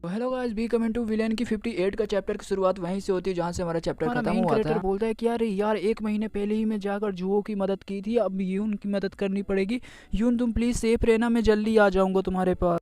Hello guys, be coming to villain की 58 का chapter की शुरुआत वहीं से होती है जहाँ से हमारा चैप्टर खत्म हुआ था। बोलता है कि यार एक महीने पहले ही मैं जाकर जुओ की मदद की थी, अब यून की मदद करनी पड़ेगी। यून तुम प्लीज़ सेफ रहना, मैं जल्दी आ जाऊँगा तुम्हारे पास।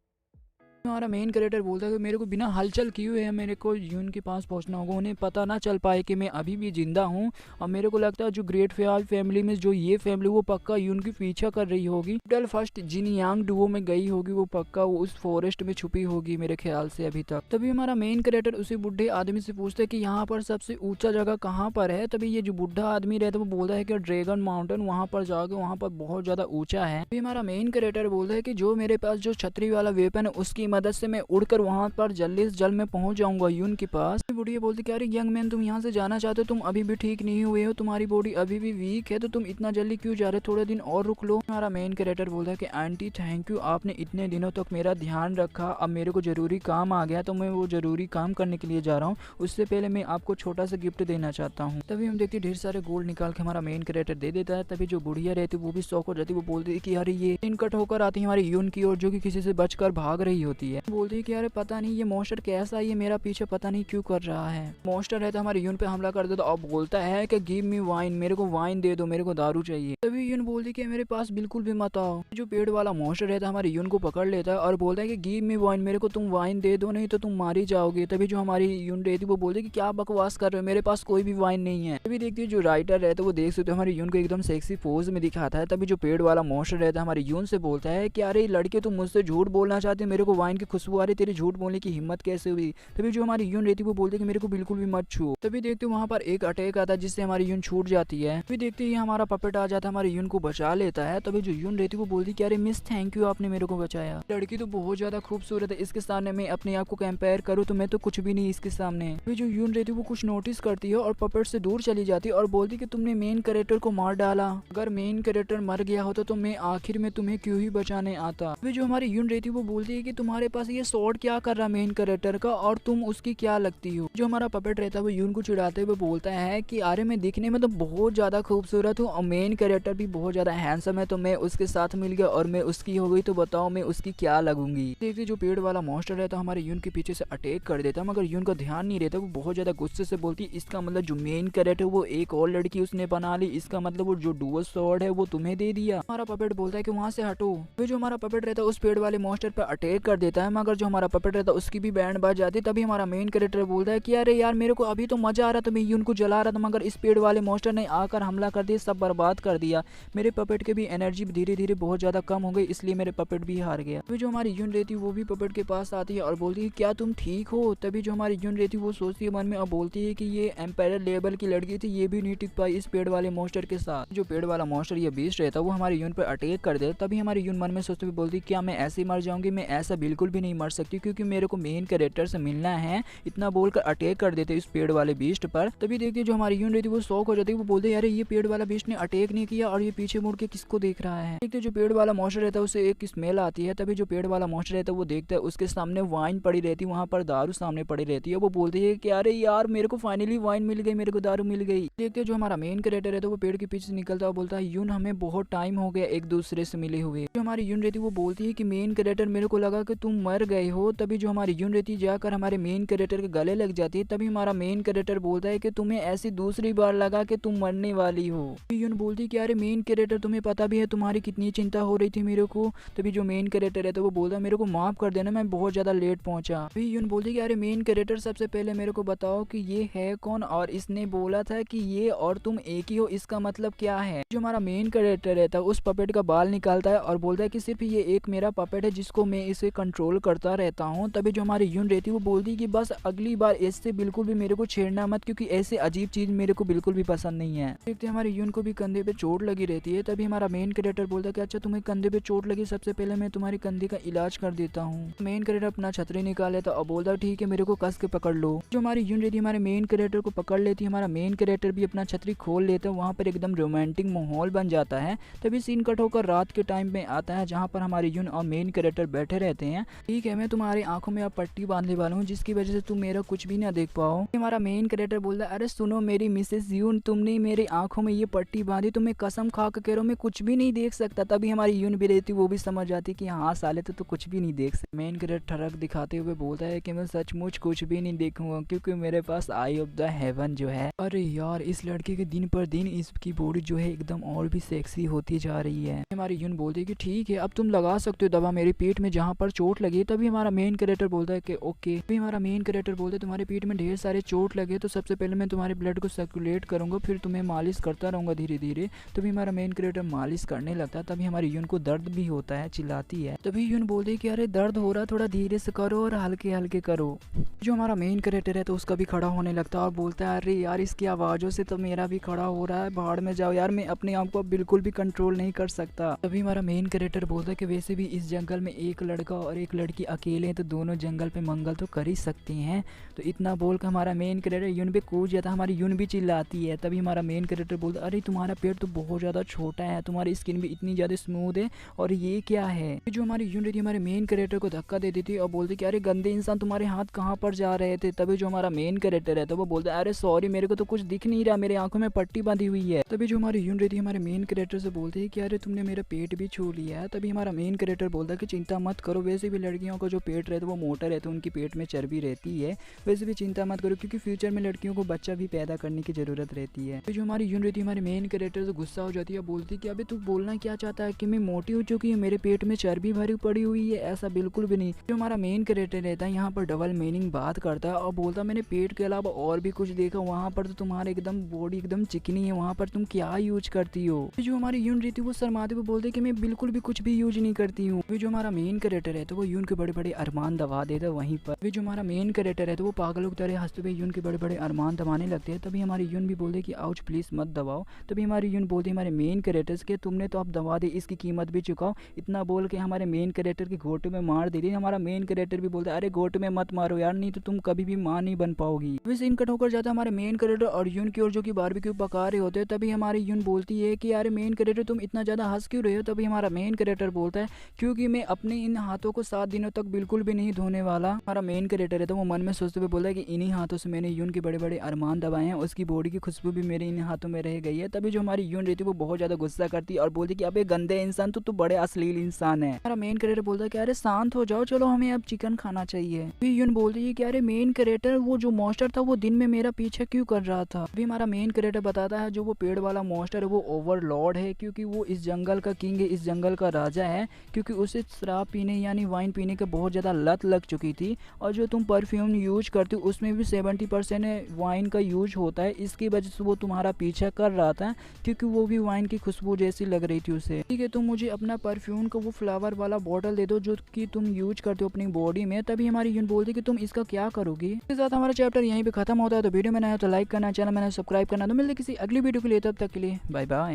हमारा मेन कैरेक्टर बोलता है कि मेरे को बिना हलचल किए हुए मेरे को यून के पास पहुंचना होगा, उन्हें पता ना चल पाए कि मैं अभी भी जिंदा हूं। और मेरे को लगता है जो ग्रेट फ़याल फैमिली में जो ये फैमिली वो पक्का यून की पीछा कर रही होगी। टोटल फर्स्ट जिन यांग डुओ में गई होगी, वो पक्का वो उस फॉरेस्ट में छुपी होगी मेरे ख्याल से अभी तक। तभी हमारा मेन कैरेक्टर उसी बुढ़े आदमी से पूछता है कि यहाँ पर सबसे ऊंचा जगह कहाँ पर है। तभी ये जो बुढ़ा आदमी रहता है वो बोलता है कि ड्रैगन माउंटेन, वहाँ पर जाके वहाँ पर बहुत ज्यादा ऊंचा है। तभी हमारा मेन कैरेक्टर बोलता है कि जो मेरे पास जो छतरी वाला वेपन है उसकी मदद से मैं उड़ वहां पर जल्दी से जल्द में पहुंच जाऊंगा यून के पास। बुढ़िया बोलती क्या, अरे यंग मैन तुम यहाँ से जाना चाहते हो, तुम अभी भी ठीक नहीं हुए हो, तुम्हारी बॉडी अभी भी वीक है, तो तुम इतना जल्दी क्यों जा रहे हो, थोड़े दिन और रुक लो। हमारा मेन कैरेक्टर बोलता है कि आंटी थैंक यू, आपने इतने दिनों तक मेरा ध्यान रखा, अब मेरे को जरूरी काम आ गया तो मैं वो जरूरी काम करने के लिए जा रहा हूँ। उससे पहले मैं आपको छोटा सा गिफ्ट देना चाहता हूँ। तभी हम देखते ढेर सारे गोल्ड निकाल के हमारा मेन कैरेक्टर दे देता है। तभी जो बुढ़िया रहती है वो भी शौक हो जाती है, वो बोलती है कि अरे ये इनकट होकर आती है हमारी यून की ओर, जो कि किसी से बचकर भाग रही होती है। बोलती है कि अरे पता नहीं ये मॉन्स्टर कैसा है, ये मेरा पीछे पता नहीं क्यों कर रहा है। मॉन्स्टर है तो हमारे यून पे हमला कर दे, तो अब बोलता है कि गिव मी वाइन, मेरे को वाइन दे दो, मेरे को दारू चाहिए। तभी यून बोलती कि मेरे पास बिल्कुल भी मत आओ। जो पेड़ वाला मॉन्स्टर रहता है हमारे यून को पकड़ लेता है और बोलता है कि गिव मी वाइन, मेरे को तुम वाइन दे दो, नहीं तो तुम मारी जाओगे। तभी जो हमारी यून रहती है वो बोलती है कि क्या बकवास कर रहे हो, मेरे पास कोई भी वाइन नहीं है। तभी देखती है जो राइटर रहता है वो देख सकते हो हमारी यून को एकदम सेक्सी पोज में दिखाता है। तभी जो पेड़ वाला मॉन्स्टर रहता है हमारी यून से बोलता है कि अरे लड़के तुम मुझसे झूठ बोलना चाहते, मेरे को वाइन की खुशबू आ रही, तेरी झूठ बोलने की हिम्मत कैसे हुई। तभी जो हमारी यून रहती है वो बोलती है कि मेरे को बिल्कुल भी मत छू। तभी देखते हो वहाँ पर एक अटैक आता है जिससे हमारी यून छूट जाती है। तभी देखते ही हमारा पपेट आ जाता है, हमारी यून को बचा लेता है। तभी जो यून रहती है वो बोलती है अरे मिस थैंक यू, आपने मेरे को बचाया। लड़की तो बहुत ज्यादा खूबसूरत है, इसके सामने मैं अपने आप को कंपेयर करूँ तो मैं तो कुछ भी नहीं इसके सामने। तभी जो यून रहती है वो कुछ नोटिस करती है और पपेट से दूर चली जाती है और बोलती कि तुमने मेन कैरेक्टर को मार डाला, अगर मेन कैरेक्टर मर गया होता तो मैं आखिर में तुम्हें क्यों ही बचाने आता। तभी जो हमारी यून रहती है वो बोलती है कि तुम्हारे पास ये स्वॉर्ड क्या कर रहा मेन कैरेक्टर का, और तुम उसकी क्या लगती हो। जो हमारा पपेट रहता है वो यून को चिढ़ाते हुए बोलता है कि अरे मैं दिखने में तो बहुत ज्यादा खूबसूरत हूँ और मेन कैरेक्टर भी बहुत ज्यादा हैंडसम है, तो मैं उसके साथ मिल गया और मैं उसकी हो गई, तो बताओ मैं उसकी क्या लगूंगी। देखते जो पेड़ वाला मॉन्स्टर रहता है हमारे यून के पीछे से अटैक कर देता है, मगर यून का ध्यान नहीं रहता, वो बहुत ज्यादा गुस्से से बोलती है इसका मतलब जो मेन कैरेक्टर वो एक और लड़की उसने बना ली, इसका मतलब वो जो डुअल स्वॉर्ड है वो तुम्हें दे दिया। हमारा पपेट बोलता है कि वहां से हटो। फिर जो हमारा पपेट रहता है उस पेड़ वाले मॉन्स्टर पर अटैक कर देता है, मगर जो हमारा पपेट रहता है उसकी भी बैंड बज जाती है। तभी हमारा मेन कैरेक्टर बोलता है कि अरे यार मेरे को अभी तो मजा आ रहा था, मैं यून को जला रहा था, मगर इस पेड़ वाले मॉन्स्टर ने आकर हमला कर दिया, सब बर्बाद कर दिया। मेरे पपेट के भी एनर्जी धीरे धीरे बहुत ज्यादा कम हो गई, इसलिए मेरे पपेट भी हार गया। तभी जो हमारी यून रहती है वो भी पपेट के पास आती है और बोलती है क्या तुम ठीक हो। तभी जो हमारी यून रहती है वो सोचती है मन में और बोलती है कि ये एम्पायर लेवल की लड़की थी, ये भी नहीं टिक पाई इस पेड़ वाले मॉन्स्टर के साथ। जो पेड़ वाला मॉन्स्टर ये बीस्ट रहता है वो हमारी यून पर अटैक कर दे। तभी हमारी यून मन में सोचती हुई बोलती क्या मैं ऐसे मर जाऊंगी, मैं ऐसा बिल्कुल भी नहीं मर सकती, क्योंकि मेरे को मेन कैरेक्टर से मिलना है। इतना बोलकर अटैक कर देते इस पेड़ वाले बीस्ट पर। तभी देखती है जो हमारी यून रहती है वो शॉक हो जाती है, वो बोलते हैं अरे ये पेड़ वाला बीस्ट ने अटैक नहीं किया और ये पीछे मुड़ के किसको देख रहा है। देखते जो पेड़ वाला मॉन्स्टर रहता है उसे एक स्मेल आती है। तभी जो पेड़ वाला मॉन्स्टर रहता है वो देखता है उसके सामने वाइन पड़ी रहती है, वहाँ पर दारू सामने पड़ी रहती है। वो बोलती है कि अरे यार मेरे को फाइनली वाइन मिल गई, मेरे को दारू मिल गई। देखते जो हमारा मेन कैरेक्टर रहता है वो पेड़ के पीछे से निकलता है और बोलता है यून हमें बहुत टाइम हो गया एक दूसरे से मिले हुए। जो हमारी यून रहती है वो बोलती है कि मेन कैरेक्टर मेरे को लगा कि तुम मर गए हो। तभी जो हमारी यून रहती है जाकर हमारे मेन कैरेक्टर के गले लग जाती है। तभी हमारा मेन कैरेक्टर बोलता है कि तुम्हें ऐसी दूसरी बार लगा कि तुम मरने वाली हो। यून बोलती है कि अरे मेन कैरेक्टर तुम्हें पता भी है तुम्हारी कितनी चिंता हो रही थी मेरे को। तभी जो मेन कैरेक्टर है तो वो बोलता है मेरे को माफ कर देना, मैं बहुत ज्यादा लेट पहुंचा। तभी यून बोलती है कि अरे मेन कैरेक्टर सबसे पहले मेरे को बताओ कि ये है कौन, और इसने बोला था कि ये और तुम एक ही हो, इसका मतलब क्या है। जो हमारा मेन कैरेक्टर रहता है उस पपेट का बाल निकालता है और बोलता है कि सिर्फ ये एक मेरा पपेट है जिसको मैं इसे कंट्रोल करता रहता हूँ। तभी जो हमारी यून रहती है वो बोलती है कि बस अगली बार इससे बिल्कुल भी मेरे को छेड़ना मत, क्योंकि ऐसे अजीब चीज मेरे को बिल्कुल भी पसंद नहीं है। देखते हमारी यून को भी कंधे पे चोट लगी रहती है। तभी हमारा मेन कैरेक्टर बोलता है कि अच्छा तुम्हें कंधे पे चोट लगी, सबसे पहले मैं तुम्हारी कंधे का इलाज कर देता हूँ। मेन कैरेक्टर अपना छतरी निकाल लेता और बोलता ठीक है मेरे को कस के पकड़ लो। जो हमारी यून रहती है हमारे मेन कैरेक्टर को पकड़ लेती है, हमारा मेन कैरेक्टर भी अपना छतरी खोल लेता है, वहाँ पर एकदम रोमांटिक माहौल बन जाता है। तभी सीन कट होकर रात के टाइम में आता है जहाँ पर हमारी यून और मेन कैरेक्टर बैठे रहते हैं है। ठीक है, मैं तुम्हारी आंखों में अब पट्टी बांधने वाला हूँ जिसकी वजह से तुम मेरा कुछ भी ना देख पाओ। हमारा मेन कैरेक्टर बोलता है, अरे सुनो मेरी मिसेस यून, तुमने मेरी आंखों में ये पट्टी बांधी तो मैं कसम खा के कह रहा हूँ मैं कुछ भी नहीं देख सकता। तभी हमारी यून भी रहती, वो भी समझ आती कि हाँ साले तो कुछ भी नहीं देख सकता। मेन कैरेक्टर ठरक दिखाते हुए बोलता है कि मैं सचमुच कुछ भी नहीं देखूंगा क्योंकि मेरे पास आई ऑफ द हेवन जो है। अरे यार, इस लड़के के दिन पर दिन इसकी बॉडी जो है एकदम और भी सेक्सी होती जा रही है। हमारी यून बोलती है कि ठीक है अब तुम लगा सकते हो दवा मेरी पीठ में जहाँ पर चोट लगी। तभी हमारा मेन कैरेक्टर बोलता है कि ओके। तभी हमारा मेन कैरेक्टर बोलता है तुम्हारी पीठ में ढेर सारे चोट लगे तो सबसे पहले मैं तुम्हारे ब्लड को सर्कुलेट करूंगा, फिर तुम्हें मालिश करता रहूंगा धीरे धीरे। तभी हमारा मेन कैरेक्टर मालिश करने लगता है। तभी हमारी यून को दर्द भी होता है, चिल्लाती है। तभी यून बोलती है कि अरे दर्द हो रहा, थोड़ा धीरे से करो और हल्के हल्के करो। जो हमारा मेन कैरेक्टर है तो उसका भी खड़ा होने लगता है और बोलता है अरे यार इसकी आवाज़ों से तो मेरा भी खड़ा हो रहा है, भाड़ में जाओ यार, मैं अपने आप को बिल्कुल भी कंट्रोल नहीं कर सकता। तभी हमारा मेन कैरेक्टर बोलता है कि वैसे भी इस जंगल में एक लड़का और एक लड़की अकेले हैं तो दोनों जंगल पे मंगल तो कर ही सकते हैं। तो इतना बोल कर हमारा मेन कैरेक्टर यून पे कूद जाता है। हमारी यून भी चिल्लाती है। तभी हमारा मेन कैरेक्टर बोलता है अरे तुम्हारा पेट तो बहुत ज़्यादा छोटा है, तुम्हारी स्किन भी इतनी ज़्यादा स्मूथ है और ये क्या है। जो हमारी यून रहती है हमारे मेन कैरेक्टर को धक्का दे देती है और बोलती कि अरे गंदे इंसान तुम्हारे हाथ कहाँ पर जा रहे थे। तभी जो हमारा मेन कैरेक्टर है तो वो बोलता है अरे सॉरी मेरे को तो कुछ दिख नहीं रहा, मेरे आंखों में पट्टी बांधी हुई है। तभी जो हमारी यून रहती है हमारे मेन कैरेक्टर से बोलती है कि अरे तुमने मेरा पेट भी छू लिया है। तभी हमारा मेन कैरेक्टर बोलता है कि चिंता मत करो, वैसे भी लड़कियों का जो पेट रहता है वो मोटा रहता है, उनकी पेट में चर्बी रहती है, वैसे भी चिंता मत करो क्योंकि फ्यूचर में लड़कियों को बच्चा भी पैदा करने की जरूरत रहती है। जो हमारी यून रहती है हमारे मेन कैरेक्टर से गुस्सा हो जाती है, बोलती है कि अबे तू बोलना क्या चाहता है कि मैं मोटी हो चुकी हूँ, मेरे पेट में चर्बी भरी पड़ी हुई है, ऐसा बिल्कुल भी नहीं। जो हमारा मेन कैरेक्टर रहता है यहाँ पर डबल मीनिंग बात करता है और बोलता है मैंने पेट के अलावा और भी कुछ देखा, वहाँ पर तो तुम्हारे एकदम बॉडी एकदम चिकनी है, वहाँ पर तुम क्या यूज करती हो। जो हमारी यून रहती है वो शर्माते हुए बोलते कि मैं बिल्कुल भी कुछ भी यूज नहीं करती हूँ। जो हमारा मेन कैरेक्टर है तो वो यून के बड़े बड़े अरमान दबा देता है वहीं पर। जो हमारा मेन कैरेक्टर है तो वो पागलों की तरह हंसते हुए यून के बड़े बड़े अरमान दबाने लगते हैं। तभी हमारी यून भी बोलते कि आउच प्लीज मत दबाओ। तभी हमारी यून बोलती है हमारे मेन कैरेक्टर्स के तुमने तो अब दबा दी, इसकी कीमत भी चुकाओ। इतना बोल के हमारे मेन कैरेक्टर के घोटे में मार दे रही है। हमारा मेन कैरेक्टर भी बोलता है अरे घोटे में मत मारो यार, नहीं तो तुम कभी भी मां नहीं बन पाओगी। वैसे सीन कट होकर जाता है हमारे मेन कैरेक्टर और यून की ओर जो कि बारबेक्यू पका रहे होते हैं। तभी हमारी यून बोलती है कि यार मेन कैरेक्टर तुम इतना ज्यादा हंस क्यों रहे हो। तभी हमारा मेन कैरेक्टर बोलता है क्योंकि मैं अपने इन हाथों को 7 दिनों तक बिल्कुल भी नहीं धोने वाला। हमारा मेन कैरेक्टर है तो वो मन में सोचते हुए बोलता है कि इन्हीं हाथों से मैंने यून के बड़े बड़े अरमान दबाए हैं, उसकी बॉडी की खुशबू भी मेरे इन हाथों में रह गई है। तभी जो हमारी यून रहती है वो बहुत ज्यादा गुस्सा करती है और बोलती है कि अबे गंदे इंसान तू बड़े अश्लील इंसान है। हमारा मेन कैरेक्टर बोलता है कि अरे शांत हो जाओ, चलो हमें अब चिकन खाना चाहिए। फिर यून बोलती है कि अरे मेन कैरेक्टर वो जो मॉन्स्टर था वो दिन में मेरा पीछे क्यों कर रहा था। अभी हमारा मेन कैरेक्टर बताता है जो वो पेड़ वाला मॉन्स्टर है वो ओवरलॉर्ड है क्योंकि वो इस जंगल का किंग है, इस जंगल का राजा है, क्योंकि उसे शराब पीने यानी वाइन पीने की बहुत ज्यादा लत लग चुकी थी। और जो तुम परफ्यूम यूज करती हो उसमें भी 70% वाइन का यूज होता है, इसकी वजह से वो तुम्हारा पीछा कर रहा था क्योंकि वो भी वाइन की खुशबू जैसी लग रही थी उसे। ठीक है, तुम मुझे अपना परफ्यूम का वो फ्लावर वाला बॉटल दे दो जो कि तुम यूज करते हो अपनी बॉडी में। तभी हमारी यून बोलती कि तुम इसका क्या करोगी। इसके साथ हमारा चैप्टर यहीं पे खत्म होता है। तो वीडियो में नया तो लाइक करना, चैनल में सब्सक्राइब करना। तो मिलते किसी अगली वीडियो के लिए, तब तक के लिए बाय बाय।